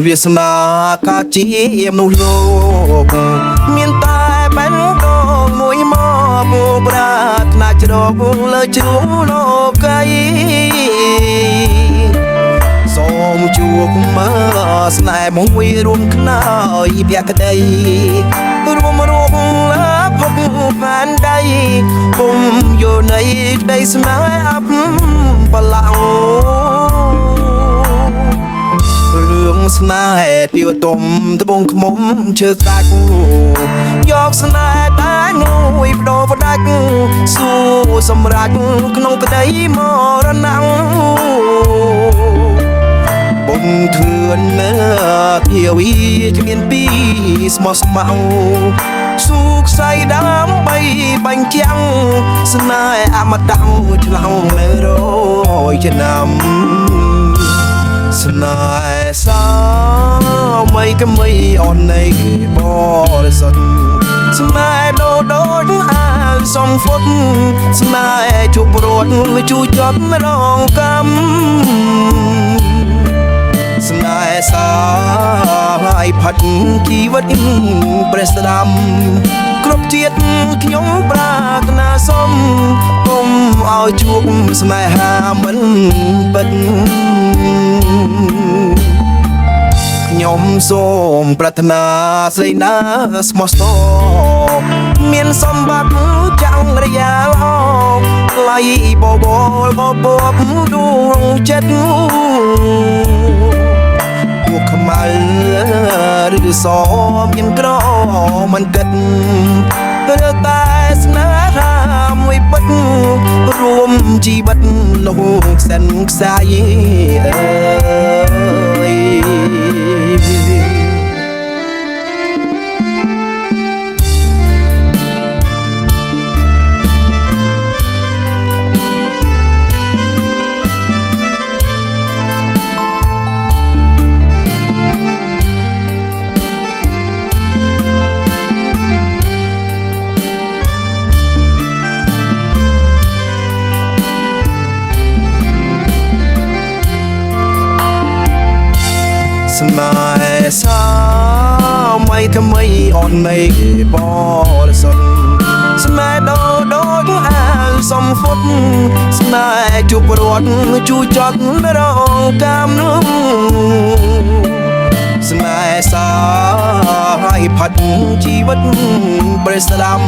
វាសនាកាជាមនុស្សលោកមានតែបែនដងមួយមកប្រាថ្នាជ្រកលើជ្រុងលោកីសូមជួបមើលស្នេហ៍មួយរួមខ្នើយភក្តីរួមលើភពផែនដីគុំយោនៃក្តីស្នេហ៍អបបឡាំរឿងស្នេហ៍ពីវតុំត្បូងខ្មុំឈើកាច់យកស្នេហ៍តែមួយបដោបដាច់សួរសម្រាប់ក្នុងក្តីមរណៈបំធឿននៅភាវីគ្មានពីស្មោះស្មៅស៊ូខ្សែដើម្បីបញ្ចាំងស្នេហ៍អមតៈឆ្លងនៅរយឆ្នាំស្នេហ៍សាមីកមីអូននៃបរិសុទ្ធស្នេហ៍ដូចអានសំហ្វុតស្នេហ៍ជួបរត់ជួយចប់រងកម្មស្នេហ៍សាយផាត់ជីវិតព្រះស្ដាំគ្រប់ជាតិខ្ញុំប្រាថ្នាសុំគុំឲ្យជួបស្នេហាមិនពិតខ្ញុំសូមប្រាថ្នាស្រីណាស្មោះស្មរមានសម្បត្តិចាំងរយាលថ្លៃបបដួងចិត្តពួកខ្មៅឬសមានក្រមិនគិតឬតែស្នេហាមួយពិតរួមជីវិតលោកខ្សិនខ្សាយអើយស្នេហ៍សាមីថ្មីអូននៃបរិសុទ្ធស្នេហ៍ដូចអានសំហ្វុតស្នេហ៍ជួបរត់ជួយចត់រងកម្មស្នេហ៍សាយផាត់ជីវិតព្រះស្ដាំ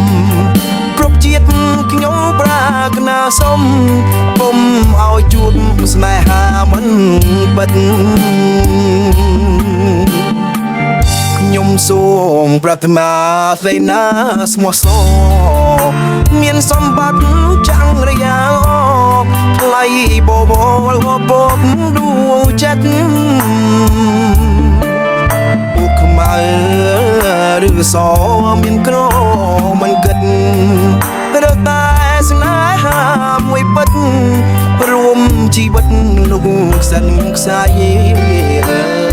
គ្រប់ជាតិខ្ញុំប្រាថ្នាសុំគុំឲ្យជួបស្នេហាមិនពិតខ្ញុំសូមប្រាថ្នាស្រីណាស្មោះសរមានសម្បត្តិចាំងរយាលថ្លៃបបដួងចិត្តពួកខ្មៅឬសមានក្រមិនគិតឬតែស្នេហាមួយពិតរួមជីវិតលោកខ្សិនខ្សាយ